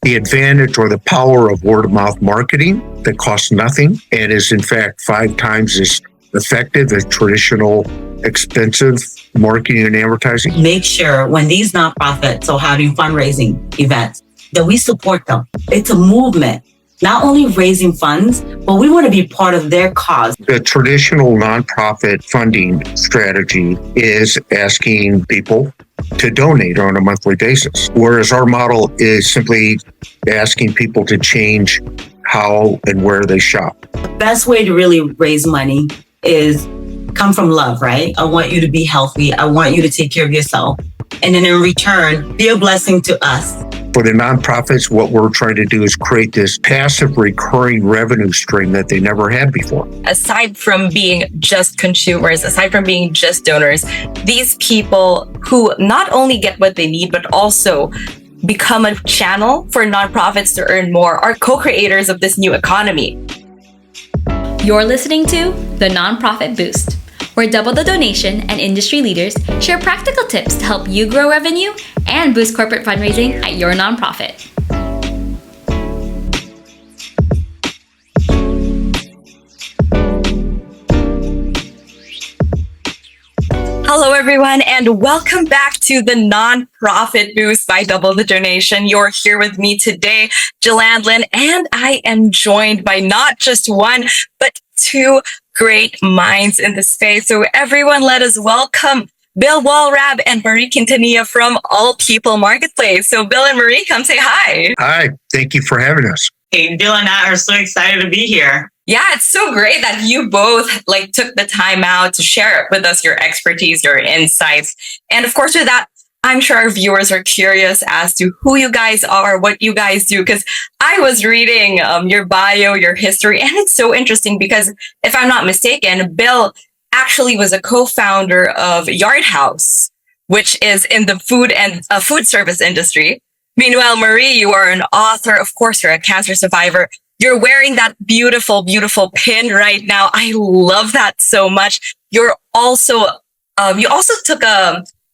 the advantage or the power of word-of-mouth marketing that costs nothing and is in fact 5 times as effective as traditional expensive marketing and advertising. Make sure when these nonprofits are having fundraising events that we support them. It's a movement, not only raising funds, but we want to be part of their cause. The traditional nonprofit funding strategy is asking people to donate on a monthly basis, whereas our model is simply asking people to change how and where they shop. The best way to really raise money is come from love, right? I want you to be healthy. I want you to take care of yourself. And then in return, be a blessing to us. For the nonprofits, what we're trying to do is create this passive recurring revenue stream that they never had before. Aside from being just consumers, aside from being just donors, these people who not only get what they need, but also become a channel for nonprofits to earn more are co-creators of this new economy. You're listening to The Nonprofit Boost, where Double the Donation and industry leaders share practical tips to help you grow revenue and boost corporate fundraising at your nonprofit. Hello, everyone, and welcome back to the Nonprofit Boost by Double the Donation. You're here with me today, Jelandlin, and I am joined by not just one, but 2 great minds in the space. So everyone, let us welcome Bill Wollrab and Zoutomou-Quintanilla from AllPeople Marketplace. So Bill and Marie, come say hi. Hi, thank you for having us. Hey, Bill and I are so excited to be here. Yeah, it's so great that you both took the time out to share with us your expertise, your insights. And of course, with that, I'm sure our viewers are curious as to who you guys are, what you guys do, because I was reading your bio, your history, and it's so interesting because if I'm not mistaken, Bill actually was a co-founder of Yard House, which is in the food and food service industry. Meanwhile, Marie, you are an author. Of course, you're a cancer survivor. You're wearing that beautiful, beautiful pin right now. I love that so much. You're also, you also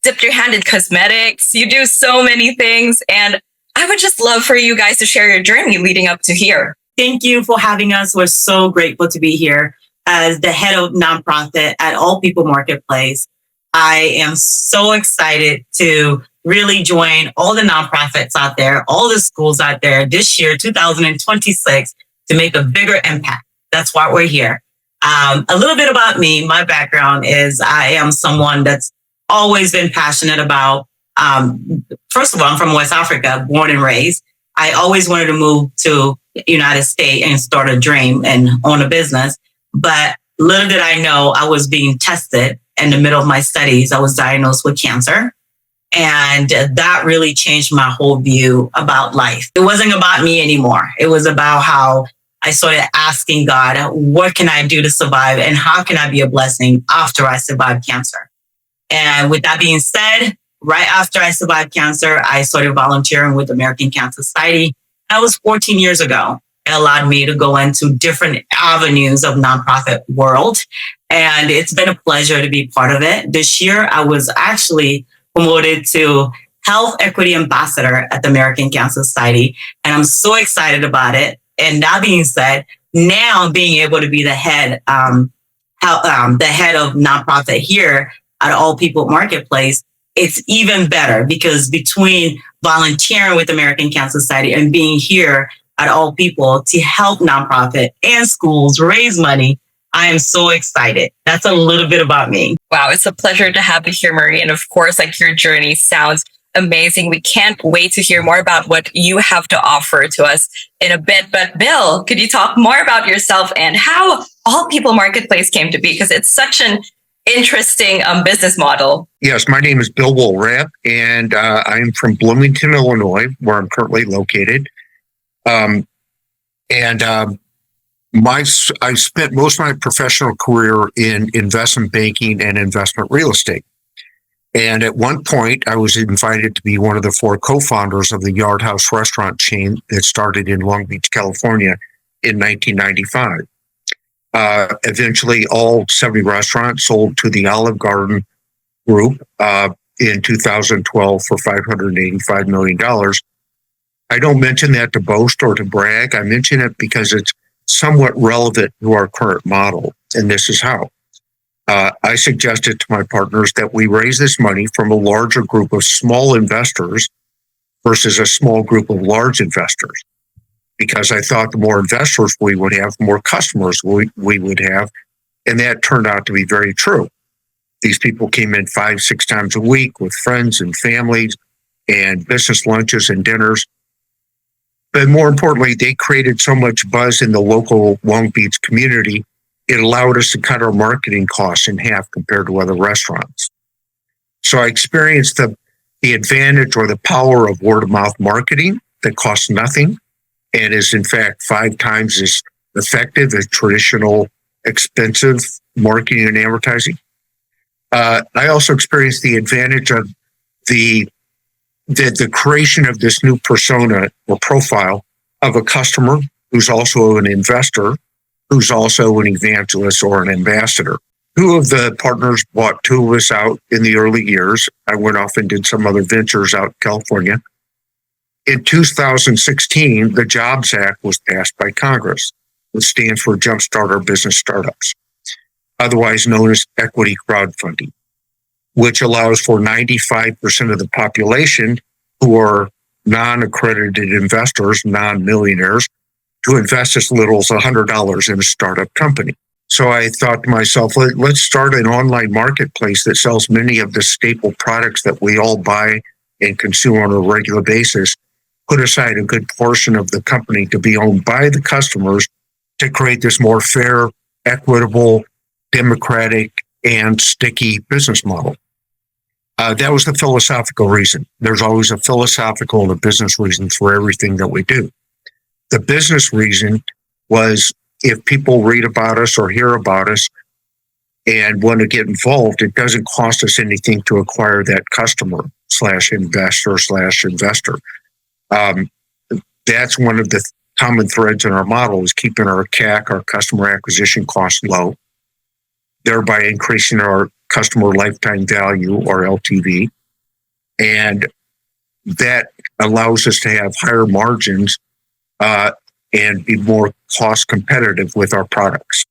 dipped your hand in cosmetics. You do so many things. And I would just love for you guys to share your journey leading up to here. Thank you for having us. We're so grateful to be here as the head of nonprofit at AllPeople Marketplace. I am so excited to really join all the nonprofits out there, all the schools out there this year, 2026, to make a bigger impact. That's why we're here. A little bit about me. My background is I am someone that's always been passionate about, first of all, I'm from West Africa, born and raised. I always wanted to move to the United States and start a dream and own a business. But little did I know I was being tested in the middle of my studies. I was diagnosed with cancer. And that really changed my whole view about life. It wasn't about me anymore. It was about how I started asking God, what can I do to survive? And how can I be a blessing after I survived cancer? And with that being said, right after I survived cancer, I started volunteering with the American Cancer Society. That was 14 years ago. It allowed me to go into different avenues of nonprofit world. And it's been a pleasure to be part of it. This year, I was actually promoted to Health Equity Ambassador at the American Cancer Society. And I'm so excited about it. And that being said, now being able to be the head of nonprofit here at AllPeople Marketplace, it's even better because between volunteering with American Cancer Society and being here at AllPeople to help nonprofit and schools raise money, I am so excited. That's a little bit about me. Wow, it's a pleasure to have you here, Marie. And of course, your journey sounds amazing. We can't wait to hear more about what you have to offer to us in a bit. But Bill, could you talk more about yourself and how AllPeople Marketplace came to be? Because it's such an interesting business model. Yes, my name is Bill Wollrab, and I'm from Bloomington, Illinois, where I'm currently located. I spent most of my professional career in investment banking and investment real estate. And at one point, I was invited to be one of the 4 co-founders of the Yard House restaurant chain that started in Long Beach, California in 1995. Eventually, all 70 restaurants sold to the Olive Garden Group in 2012 for $585 million. I don't mention that to boast or to brag. I mention it because it's somewhat relevant to our current model. And this is how. I suggested to my partners that we raise this money from a larger group of small investors versus a small group of large investors, because I thought the more investors we would have, the more customers we would have. And that turned out to be very true. These people came in 5-6 times a week with friends and families and business lunches and dinners. But more importantly, they created so much buzz in the local Long Beach community, it allowed us to cut our marketing costs in half compared to other restaurants. So I experienced the advantage or the power of word of mouth marketing that costs nothing and is in fact 5 times as effective as traditional expensive marketing and advertising. I also experienced the advantage of the creation of this new persona or profile of a customer who's also an investor, who's also an evangelist or an ambassador. 2 of the partners bought 2 of us out in the early years. I went off and did some other ventures out in California. In 2016, the Jobs Act was passed by Congress, which stands for Jumpstart Our Business Startups, otherwise known as equity crowdfunding, which allows for 95% of the population who are non-accredited investors, non-millionaires, to invest as little as $100 in a startup company. So I thought to myself, let's start an online marketplace that sells many of the staple products that we all buy and consume on a regular basis, put aside a good portion of the company to be owned by the customers to create this more fair, equitable, democratic, and sticky business model. That was the philosophical reason. There's always a philosophical and a business reason for everything that we do. The business reason was if people read about us or hear about us and want to get involved, it doesn't cost us anything to acquire that customer /investor/investor. That's one of the common threads in our model is keeping our CAC, our customer acquisition costs low, thereby increasing our customer lifetime value or LTV. And that allows us to have higher margins and be more cost competitive with our products.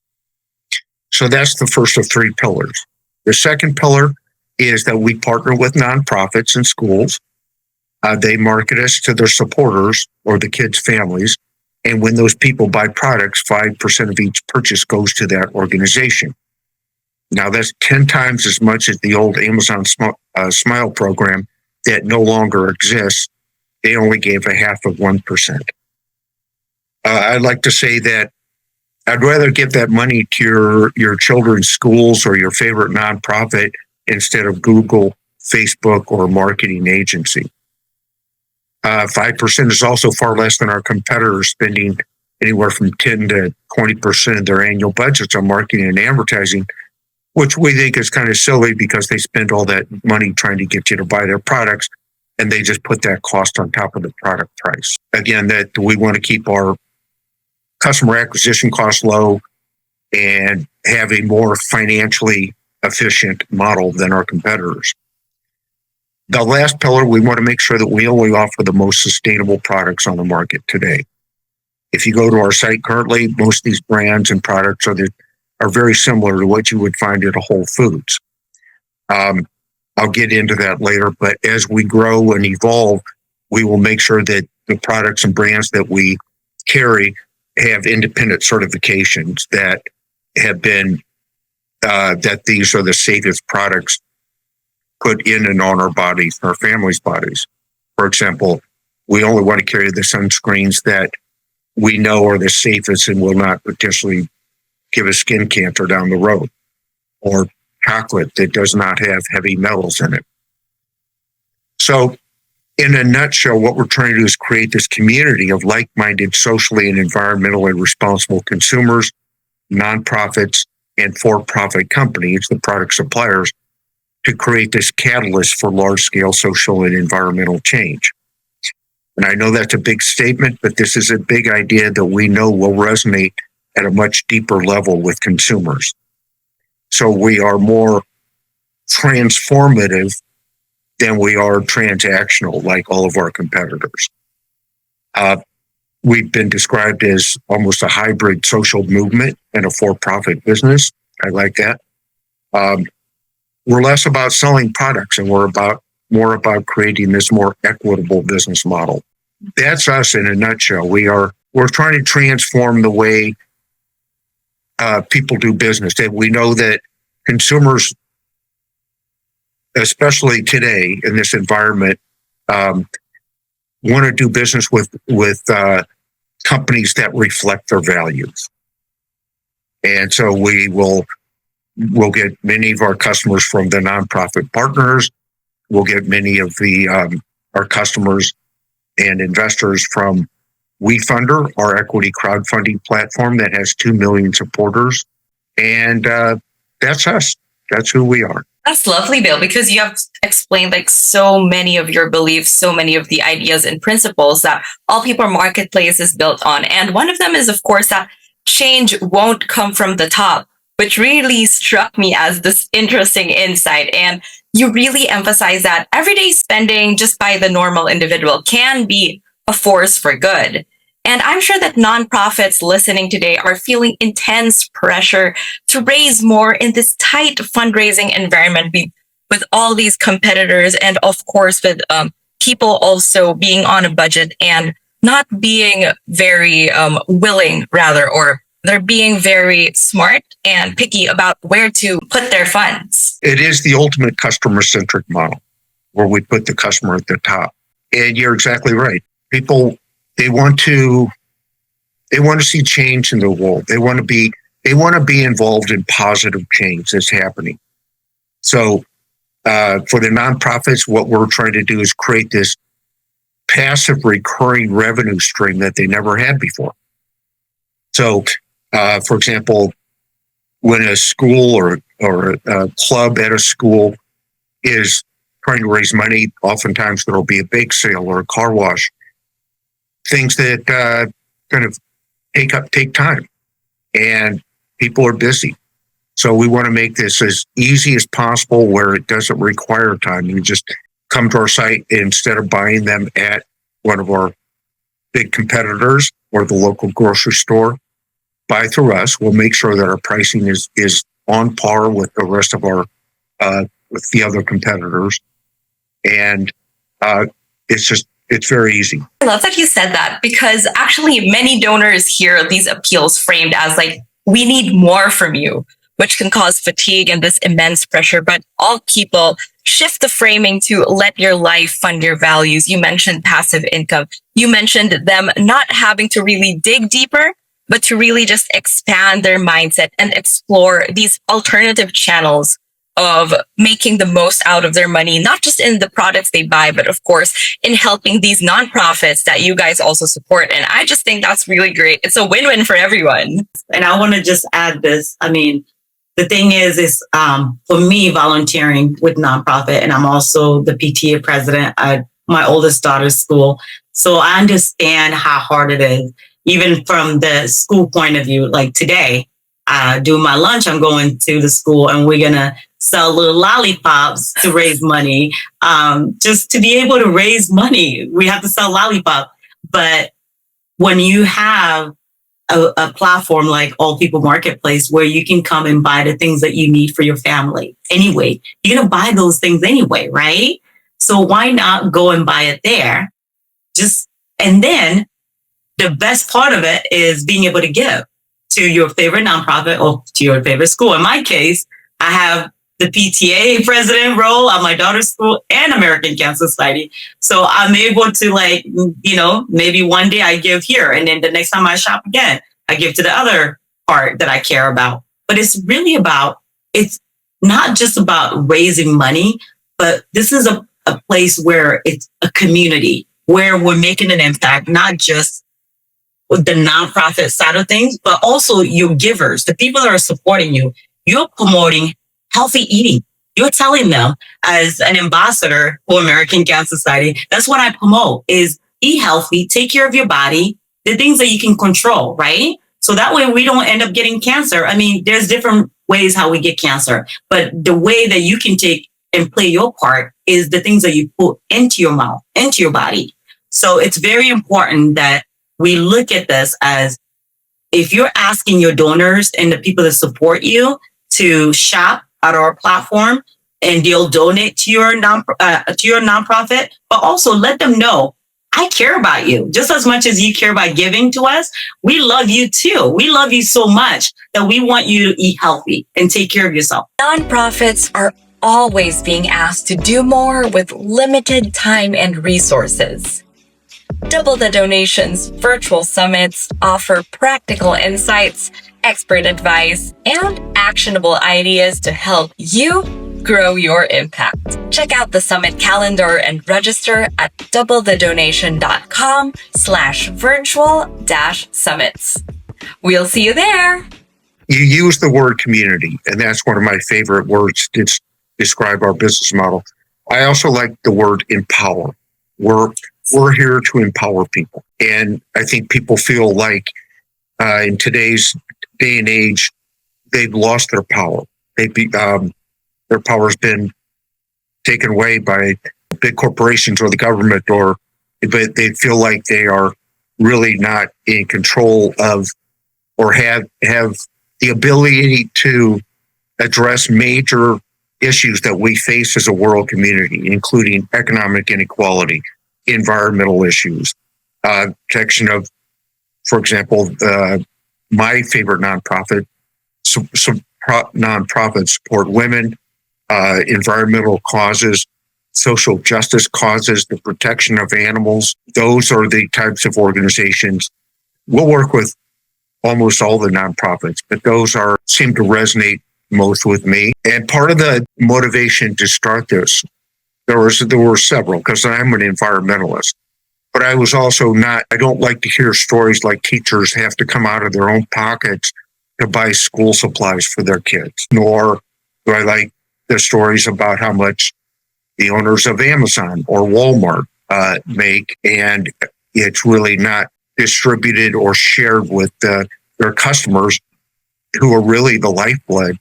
So that's the first of 3 pillars. The second pillar is that we partner with nonprofits and schools. They market us to their supporters or the kids' families. And when those people buy products, 5% of each purchase goes to that organization. Now, that's 10 times as much as the old Amazon Smile program that no longer exists. They only gave 0.5%. I'd like to say that I'd rather give that money to your children's schools or your favorite nonprofit instead of Google, Facebook, or a marketing agency. 5% is also far less than our competitors spending anywhere from 10 to 20% of their annual budgets on marketing and advertising, which we think is kind of silly because they spend all that money trying to get you to buy their products and they just put that cost on top of the product price. Again, that we want to keep our customer acquisition costs low and have a more financially efficient model than our competitors. The last pillar, we want to make sure that we only offer the most sustainable products on the market today. If you go to our site currently, most of these brands and products are very similar to what you would find at a Whole Foods. I'll get into that later, but as we grow and evolve, we will make sure that the products and brands that we carry have independent certifications that have been, that these are the safest products put in and on our bodies, our families' bodies. For example, we only want to carry the sunscreens that we know are the safest and will not potentially give us skin cancer down the road, or chocolate that does not have heavy metals in it. So in a nutshell, what we're trying to do is create this community of like-minded, socially and environmentally responsible consumers, nonprofits, and for-profit companies, the product suppliers, to create this catalyst for large-scale social and environmental change. And I know that's a big statement, but this is a big idea that we know will resonate at a much deeper level with consumers. So we are more transformative than we are transactional, like all of our competitors. We've been described as almost a hybrid social movement and a for-profit business. I like that. We're less about selling products, and we're more about creating this more equitable business model. That's us in a nutshell. We're trying to transform the way people do business. And we know that consumers, especially today in this environment, want to do business with companies that reflect their values. And so we'll get many of our customers from the nonprofit partners. We'll get many of our customers and investors from WeFunder, our equity crowdfunding platform that has 2 million supporters. And that's us. That's who we are. That's lovely, Bill, because you have explained like so many of your beliefs, so many of the ideas and principles that AllPeople Marketplace is built on. And one of them is, of course, that change won't come from the top, which really struck me as this interesting insight. And you really emphasize that everyday spending just by the normal individual can be a force for good. And I'm sure that nonprofits listening today are feeling intense pressure to raise more in this tight fundraising environment with all these competitors, and of course with people also being on a budget and not being very willing, rather, or they're being very smart and picky about where to put their funds. It is the ultimate customer-centric model where we put the customer at the top. And you're exactly right. People, they want to see change in the world. They want to be involved in positive change that's happening. So for the nonprofits, what we're trying to do is create this passive recurring revenue stream that they never had before. So, for example, when a school or a club at a school is trying to raise money, oftentimes there'll be a bake sale or a car wash, things that kind of take time, and people are busy. So we want to make this as easy as possible where it doesn't require time. You just come to our site instead of buying them at one of our big competitors or the local grocery store. Buy through us. We'll make sure that our pricing is on par with the rest of our with the other competitors, and it's very easy. I love that you said that, because actually many donors hear these appeals framed as like, we need more from you, which can cause fatigue and this immense pressure. But AllPeople shift the framing to let your life fund your values. You mentioned passive income. You mentioned them not having to really dig deeper, but to really just expand their mindset and explore these alternative channels of making the most out of their money, not just in the products they buy, but of course, in helping these nonprofits that you guys also support. And I just think that's really great. It's a win-win for everyone. And I want to just add this. I mean, the thing is for me, volunteering with nonprofit, and I'm also the PTA president at my oldest daughter's school. So I understand how hard it is, even from the school point of view. Like today, during my lunch, I'm going to the school and we're going to sell little lollipops to raise money. Just to be able to raise money, we have to sell lollipops. But when you have a platform like AllPeople Marketplace, where you can come and buy the things that you need for your family anyway, you're going to buy those things anyway, right? So why not go and buy it there? And then the best part of it is being able to give to your favorite nonprofit or to your favorite school. In my case, I have the PTA president role at my daughter's school and American Cancer Society. So I'm able to maybe one day I give here, and then the next time I shop again, I give to the other part that I care about. But it's not just about raising money, but this is a place where it's a community where we're making an impact, not just with the nonprofit side of things, but also your givers, the people that are supporting you. You're promoting healthy eating. You're telling them, as an ambassador for American Cancer Society, that's what I promote, is eat healthy, take care of your body, the things that you can control, right? So that way we don't end up getting cancer. I mean, there's different ways how we get cancer, but the way that you can take and play your part is the things that you put into your mouth, into your body. So it's very important that we look at this as, if you're asking your donors and the people that support you to shop at our platform, and they'll donate to your nonprofit, but also let them know, I care about you just as much as you care about giving to us. We love you too. We love you so much that we want you to eat healthy and take care of yourself. Nonprofits are always being asked to do more with limited time and resources. Double the Donations virtual summits offer practical insights, expert advice, and actionable ideas to help you grow your impact. Check out the summit calendar and register at doubletheDonation.com/virtual-summits. We'll see you there. You use the word community, and that's one of my favorite words to describe our business model. I also like the word empower. We're here to empower people. And I think people feel like in today's day and age, they've lost their power. Their power has been taken away by big corporations or the government, but they feel like they are really not in control of or have the ability to address major issues that we face as a world community, including economic inequality, environmental issues, protection of, for example, my favorite nonprofit, nonprofits support women, environmental causes, social justice causes, the protection of animals. Those are the types of organizations. We'll work with almost all the nonprofits, but those seem to resonate most with me. And part of the motivation to start this, there were several, because I'm an environmentalist, but I was also I don't like to hear stories like teachers have to come out of their own pockets to buy school supplies for their kids, nor do I like the stories about how much the owners of Amazon or Walmart make, and it's really not distributed or shared with their customers, who are really the lifeblood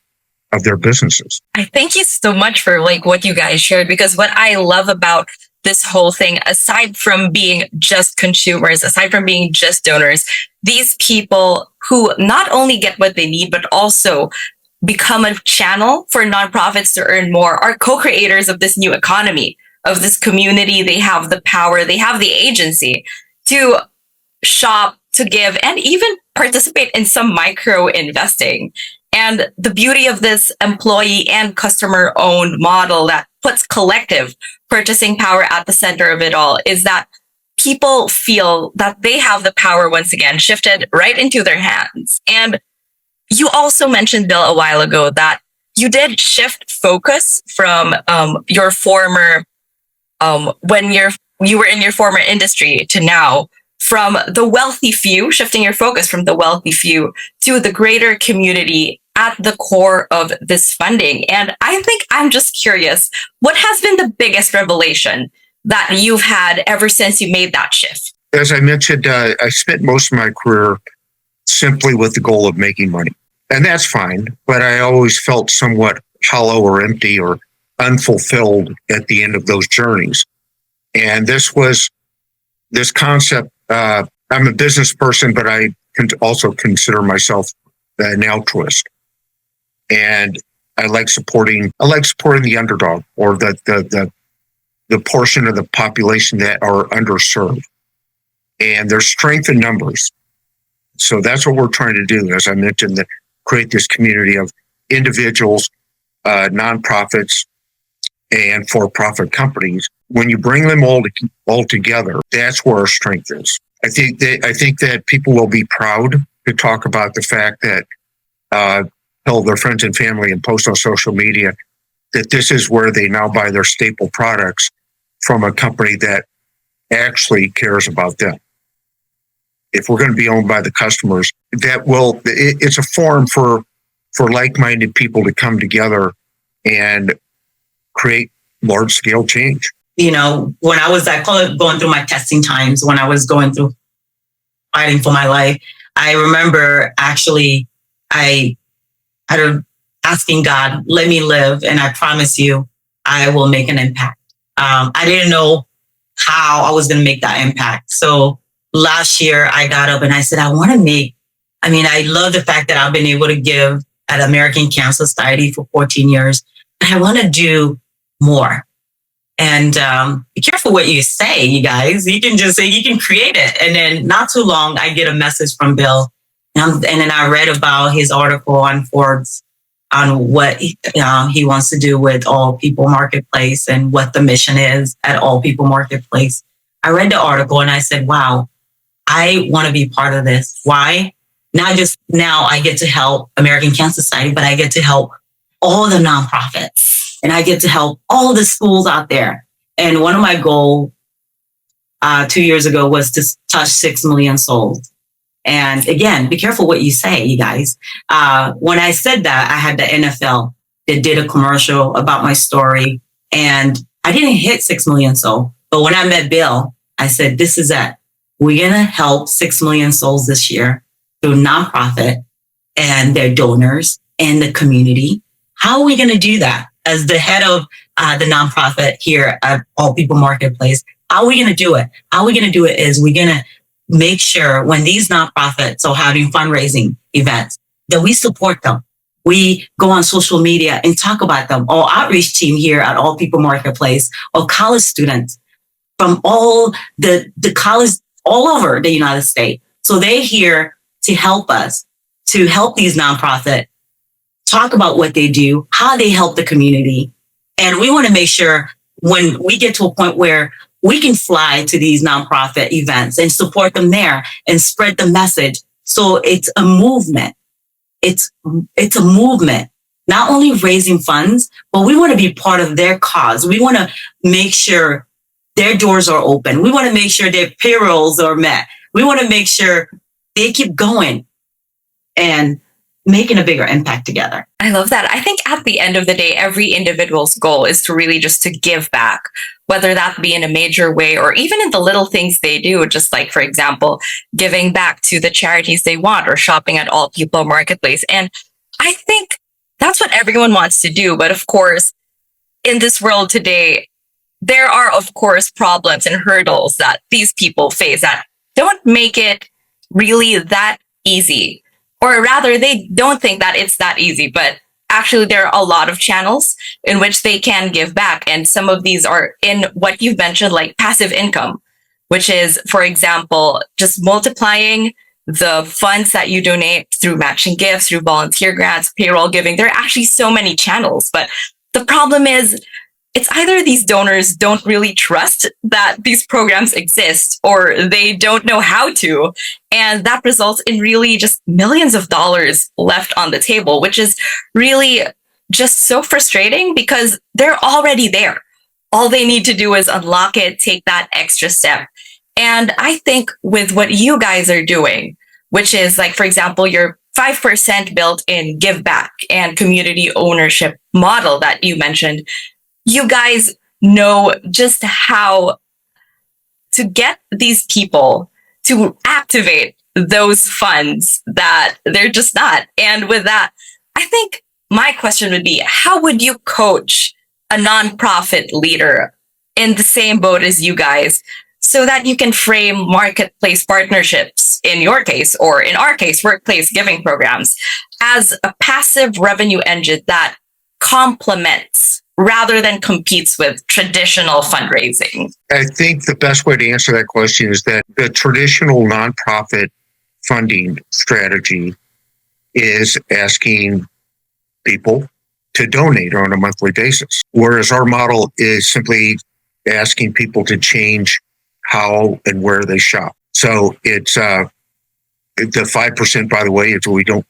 of their businesses. I thank you so much for what you guys shared, because what I love about this whole thing, aside from being just consumers, aside from being just donors, these people who not only get what they need, but also become a channel for nonprofits to earn more, are co-creators of this new economy, of this community. They have the power, they have the agency to shop, to give, and even participate in some micro investing. And the beauty of this employee and customer owned model that puts collective purchasing power at the center of it all is that people feel that they have the power once again shifted right into their hands. And you also mentioned, Bill, a while ago that you did shift focus from your former, when you were in your former industry to now, from the wealthy few, shifting your focus from the wealthy few to the greater community at the core of this funding. And I think I'm just curious, what has been the biggest revelation that you've had ever since you made that shift? As I mentioned, I spent most of my career simply with the goal of making money. And that's fine, but I always felt somewhat hollow or empty or unfulfilled at the end of those journeys. And this concept, I'm a business person, but I can also consider myself an altruist. And I like supporting the underdog, or the portion of the population that are underserved. And there's strength in numbers. So that's what we're trying to do, as I mentioned, create this community of individuals, nonprofits, and for-profit companies. When you bring them all together, that's where our strength is. I think that people will be proud to talk about the fact that tell their friends and family and post on social media that this is where they now buy their staple products, from a company that actually cares about them. If we're going to be owned by the customers, it's a forum for like-minded people to come together and create large-scale change. When I call it going through my testing times, when I was going through fighting for my life, I remember actually I had asking God, let me live, and I promise you I will make an impact. I didn't know how I was going to make that impact. So last year I got up and I said, I love the fact that I've been able to give at American Cancer Society for 14 years, but I want to do more. And be careful what you say, you guys. You can just say, you can create it. And then not too long, I get a message from Bill. And then I read about his article on Forbes on what he wants to do with AllPeople Marketplace and what the mission is at AllPeople Marketplace. I read the article and I said, wow, I want to be part of this. Why? Not just now I get to help American Cancer Society, but I get to help all the nonprofits and I get to help all the schools out there. And one of my goals 2 years ago was to touch 6 million souls. And again, be careful what you say, you guys. When I said that, I had the NFL that did a commercial about my story and I didn't hit 6 million souls. But when I met Bill, I said, this is it. We're going to help 6 million souls this year through nonprofit and their donors and the community. How are we going to do that? As the head of the nonprofit here at AllPeople Marketplace, how are we going to do it? How are we going to do it is we're going to make sure when these nonprofits are having fundraising events that we support them. We go on social media and talk about them. Our outreach team here at AllPeople Marketplace, or college students from all the college all over the United States. So they're here to help us, to help these nonprofits talk about what they do, how they help the community. And we want to make sure when we get to a point where we can fly to these nonprofit events and support them there and spread the message. So it's a movement. It's a movement, not only raising funds, but we want to be part of their cause. We want to make sure their doors are open. We want to make sure their payrolls are met. We want to make sure they keep going and making a bigger impact together. I love that. I think at the end of the day, every individual's goal is to really just to give back, whether that be in a major way or even in the little things they do, just like, for example, giving back to the charities they want or shopping at AllPeople Marketplace. And I think that's what everyone wants to do. But of course, in this world today, there are, of course, problems and hurdles that these people face that don't make it really that easy. Or rather, they don't think that it's that easy, but actually there are a lot of channels in which they can give back. And some of these are in what you've mentioned, like passive income, which is, for example, just multiplying the funds that you donate through matching gifts, through volunteer grants, payroll giving. There are actually so many channels, but the problem is it's either these donors don't really trust that these programs exist or they don't know how to. And that results in really just millions of dollars left on the table, which is really just so frustrating because they're already there. All they need to do is unlock it, take that extra step. And I think with what you guys are doing, which is like, for example, your 5% built-in give back and community ownership model that you mentioned, you guys know just how to get these people to activate those funds that they're just not. And with that, I think my question would be, how would you coach a nonprofit leader in the same boat as you guys so that you can frame marketplace partnerships, in your case, or in our case, workplace giving programs, as a passive revenue engine that complements rather than competes with traditional fundraising? I think the best way to answer that question is that the traditional nonprofit funding strategy is asking people to donate on a monthly basis, whereas our model is simply asking people to change how and where they shop. So it's the 5%, by the way, is we don't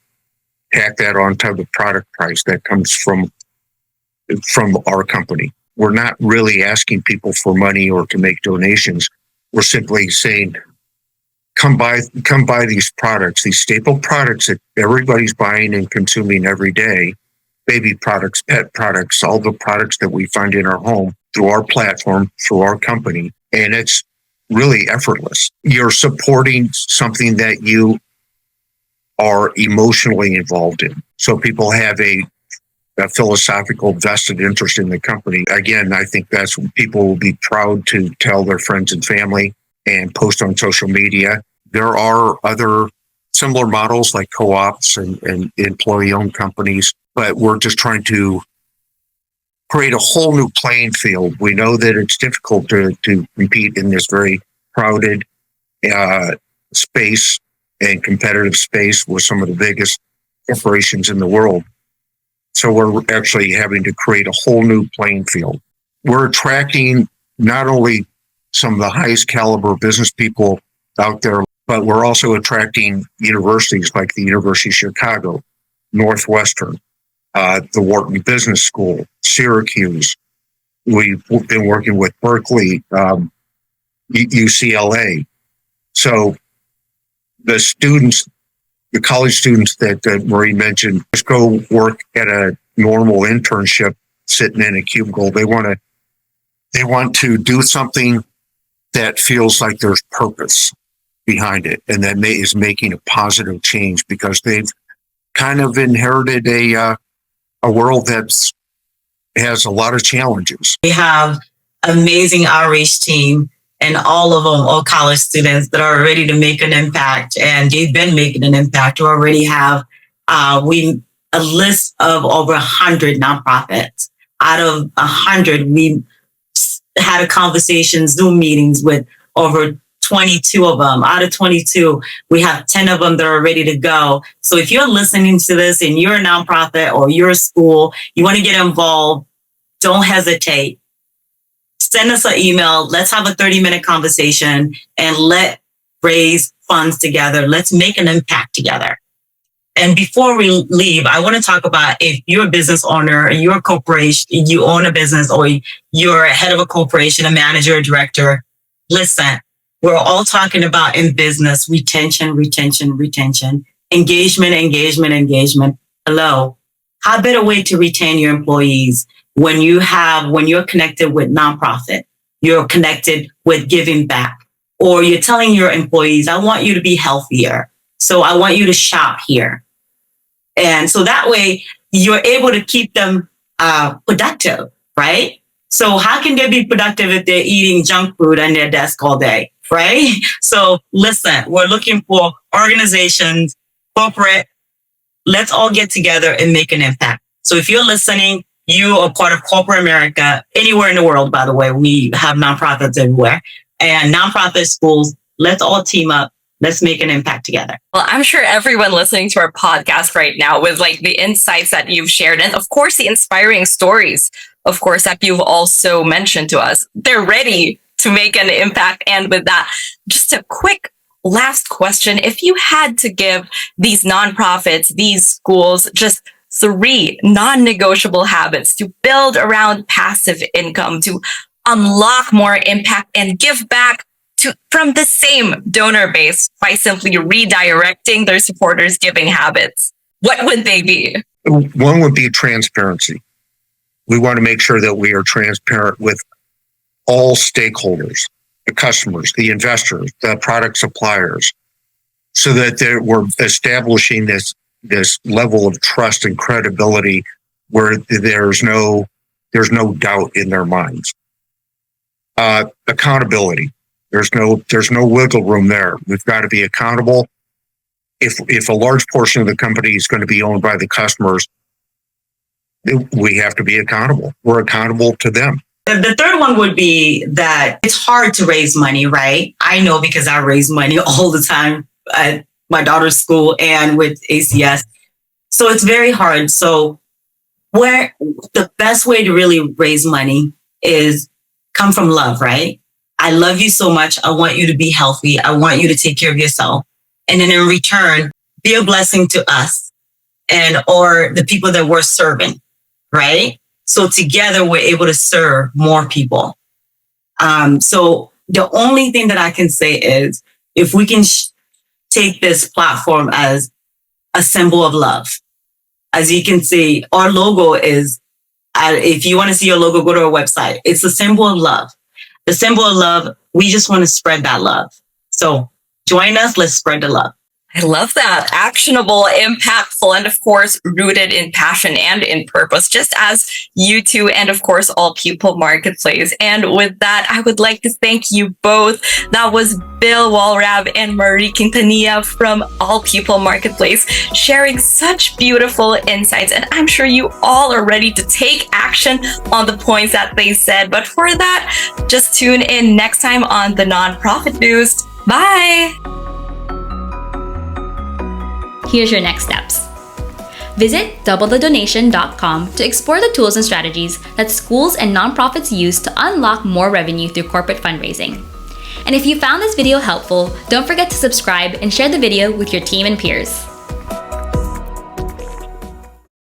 tack that on to the product price that comes from our company. We're not really asking people for money or to make donations. We're simply saying, come buy these products, these staple products that everybody's buying and consuming every day, baby products, pet products, all the products that we find in our home through our platform, through our company. And it's really effortless. You're supporting something that you are emotionally involved in. So people have a a philosophical vested interest in the company. Again, I think that's what people will be proud to tell their friends and family and post on social media. There are other similar models like co-ops and employee-owned companies, but we're just trying to create a whole new playing field. We know that it's difficult to compete in this very crowded space and competitive space with some of the biggest corporations in the world. So we're actually having to create a whole new playing field. We're attracting not only some of the highest caliber business people out there, but we're also attracting universities like the University of Chicago, Northwestern, the Wharton Business School, Syracuse. We've been working with Berkeley, UCLA. So the students, the college students that Marie mentioned, just go work at a normal internship sitting in a cubicle. They want to do something that feels like there's purpose behind it, and that is making a positive change because they've kind of inherited a world that has a lot of challenges. We have amazing outreach team, and all of them are college students that are ready to make an impact, and they've been making an impact. We already have a list of over 100 nonprofits. Out of 100, we had a conversation, Zoom meetings with over 22 of them. Out of 22, we have 10 of them that are ready to go. So if you're listening to this and you're a nonprofit or you're a school, you want to get involved, don't hesitate. Send us an email. Let's have a 30-minute conversation and let's raise funds together. Let's make an impact together. And before we leave, I want to talk about if you're a business owner, you're a corporation, you own a business, or you're a head of a corporation, a manager, a director. Listen, we're all talking about in business, retention. Engagement. Hello. How better way to retain your employees when you're connected with nonprofit, you're connected with giving back, or you're telling your employees, I want you to be healthier. So I want you to shop here. And so that way you're able to keep them productive, right? So how can they be productive if they're eating junk food on their desk all day, right? So listen, we're looking for organizations, corporate, let's all get together and make an impact. So if you're listening, you are part of corporate America, anywhere in the world, by the way, we have nonprofits everywhere, and nonprofit schools, let's all team up. Let's make an impact together. Well, I'm sure everyone listening to our podcast right now with like the insights that you've shared and of course the inspiring stories, of course, that you've also mentioned to us, they're ready to make an impact. And with that, just a quick last question. If you had to give these nonprofits, these schools, just 3 non-negotiable habits to build around passive income, to unlock more impact and give back from the same donor base by simply redirecting their supporters' giving habits, what would they be? One would be transparency. We want to make sure that we are transparent with all stakeholders, the customers, the investors, the product suppliers, so that we're establishing this level of trust and credibility where there's no doubt in their minds. Accountability. There's no wiggle room there. We've got to be accountable. If a large portion of the company is going to be owned by the customers, we have to be accountable. We're accountable to them. The third one would be that it's hard to raise money, right? I know because I raise money all the time at my daughter's school and with ACS. So it's very hard. So where the best way to really raise money is come from love, right? I love you so much. I want you to be healthy. I want you to take care of yourself. And then in return, be a blessing to us or the people that we're serving, right? So together we're able to serve more people. So the only thing that I can say is if we can take this platform as a symbol of love. As you can see, our logo is, if you want to see your logo, go to our website. It's a symbol of love. The symbol of love, we just want to spread that love. So join us. Let's spread the love. I love that. Actionable, impactful, and of course, rooted in passion and in purpose, just as you two and of course, AllPeople Marketplace. And with that, I would like to thank you both. That was Bill Wollrab and Marie Quintanilla from AllPeople Marketplace sharing such beautiful insights. And I'm sure you all are ready to take action on the points that they said. But for that, just tune in next time on the Nonprofit Boost. Bye. Here's your next steps. Visit doublethedonation.com to explore the tools and strategies that schools and nonprofits use to unlock more revenue through corporate fundraising. And if you found this video helpful, don't forget to subscribe and share the video with your team and peers.